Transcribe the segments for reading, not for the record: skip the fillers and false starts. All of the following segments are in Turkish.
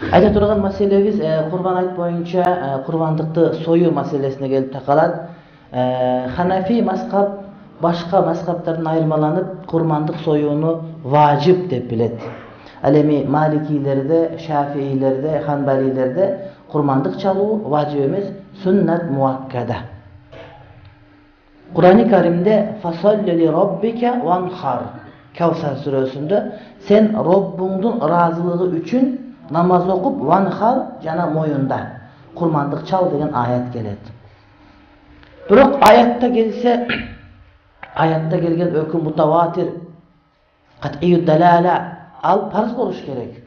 Ayta turgan maselemiz Kurban ayt boyunca kurbandыкты soyu maselesine gelip takalan. Hanafi mazhab başka mazhablardan ayırmalanıp kurbandık soyunu vacip dep bilet. Alemi Malikilerde, Şafiilerde, Hanbalilerde kurbandık çaluu vacip emez, sünnet muakkada. Kur'an-ı Kerim'de fasalli li rabbike vanhar Kevser suresinde sen Rabbundun razılığı üçün namaz okup vanhar jana moyunda kurbandık çal degen ayet geledi. Biroq ayette gelse ayette gelgen öküm mutavatir kat'iyyud dalala al farz boluş gerek.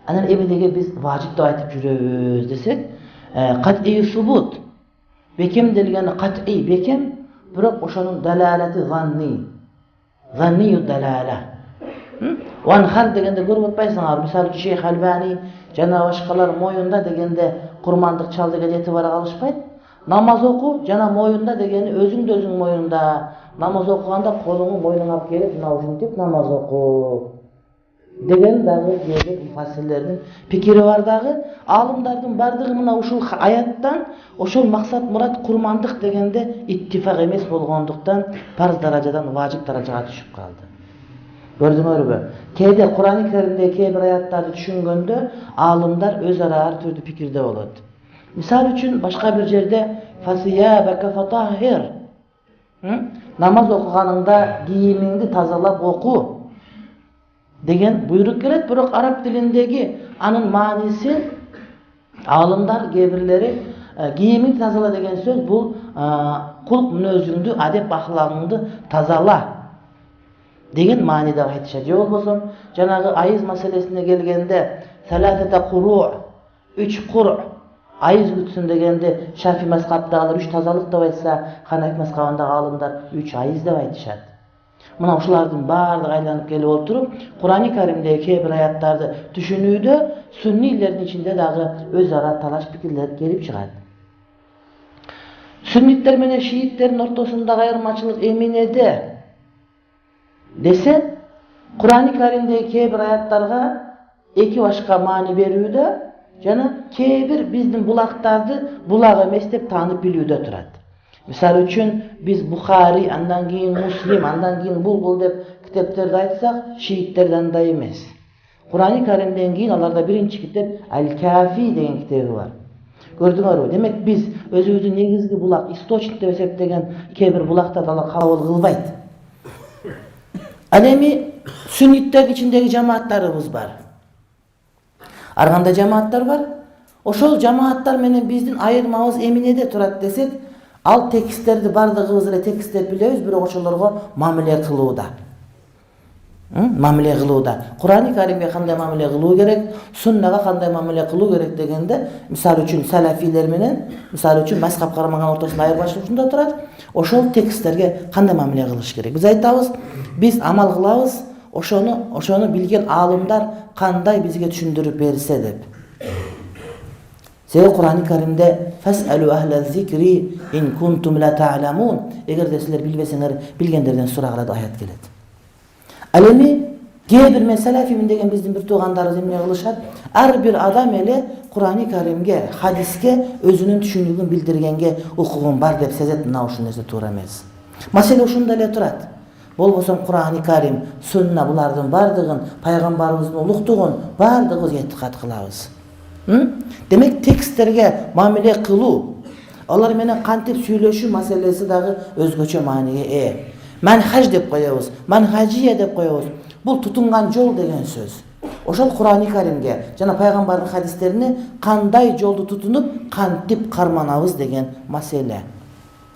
Anan ebedege biz vacip da aytıp jüröbüz desek kat'i subut bekem delgeni kat'i bekem biroq oşonun dalalati zanni zanniyud dalala vanhar degende görüp atpaysaňar misal Şeyh Albani jana başkalar moyunda degende kurmandyk çal degen etibara alışpayt. Namaz oku jana moyunda degeni özüň de özüň moyunda. Namaz okuganda koluňu moynuňa alıp gelip naushnik namaz oku degen dagı diýerler mufassirlerden pikiri var dagı. Alımlardan bardygy mına uşul ayattan oşol maksat murat kurmandyk degende ittifak emes bolgonduktan farz darajadan vacip darajaga düşüp kaldy. Gördüňörbi? Keýde Kur'an-ı Kerimde keýbir aýatlary düşüngönde alımlar özara her türlü pikirde bolady. Misal üçün başka bir yerde fasiyabaka fatahhir. Namaz okuganыңda giyimingdi tazalap oku degen buyruk gelet. Biroq Arap dilindegi anın manisi alımlar gebirleri giyimingdi tazala degen söz bu kulk münözüňdü, adep ahlagыңdy tazala degen manida aytışat. Yok bolsam janagı ayız maselesine gelgende salatata quru' 3 qur' ayız gütsün degende Şafii mazhabdagilar 3 tazalık da aytsa, Hanafi mazhabındagy alımlar 3 ayız da aytışat. Mına uşulardan bardygy aýlanyp gelip oturup, Kur'an-ı Kerimdeki keýbir aýatlardy düşünүүдө sünnilerden içinde dagı özara talaş pikirler gelip çygat. Sünnitler menen şiitlerin ortasyndaky aýyrmaçylyk eminede dese, Kur'an-ı Kerimdeki keýbir aýatlarga iki başka mani berүүдө jana keýbir bizdin bulaktardy bulak emes dep tanyp bilүүдө turat. Misal üçün biz Bukhari, andan keyin Muslim, andan keyin Bulbul dep kitaplarda aytsak, şiitlerden da emes. Kur'an-ı Kerimden keyin alarda birinci kitap El-Kafi degen kitaby var. Gördüňörbi? Demek biz özübüzün negizgi bulak, istoçnik dep esepdegen keýbir bulaktardy Allah kabul kılbayt. Alemi sünnitler içindeki cemaatlarımız var. Arganda cemaatlar var. Oşol cemaatlar menen bizdin ayırmabız eminede turat desek, al tekstlerdi bardygybız ele tekstlep bilebiz, birok oşolorgo mamile kılууda. Mamile kılууda. Kur'an-ı Kerim'e kanday mamile kılуу gerek, sunnaga kanday mamile kılуу gerek degende, misal üçün salafiler menen, misal üçün mazhab karamagan ortasında ayırbaçlyk üçünde turat. Oşol tekstlerge kanday mamile kılıш gerek. Biz aytabız, biz amal kılabız, oşonu bilgen alımlar kanday bizge düşündürüp berse dep. Sebep Kur'an-ı Kerim'de fas'alu ahlez zikri in kuntum la ta'lamun. Eger de sizler bilbeseňer bilgenlerden soraglar ayat gelet. Alemi bir mesele filmin degen bizdin bir tuğandarız emne kılışat. Her bir adam ele Kur'an-ı Kerim'ge, hadiske özünün düşündüğünü bildirgenge hukukun var dep sezet nauşun nese tuğra emez. Masele uşunda ele turat. Bolbosom Kur'an-ı Kerim, sünna bulardan bardygyn, paýgambarymyzyň ulukdugyny bardygybız etikat kılabız. Demek tekstlerge mamile kıluu, onlar menen kantip süýleşүү maselesi dagı özgöçe maniye Manhaj dep koýabız, manhajiye dep koýabız. Bul tutungan jol degen söz. Oşol Kur'an-ı Kerim'ge jana paýgambardyň hadislerini kanday joldu tutunup kantip karmanabız degen masele.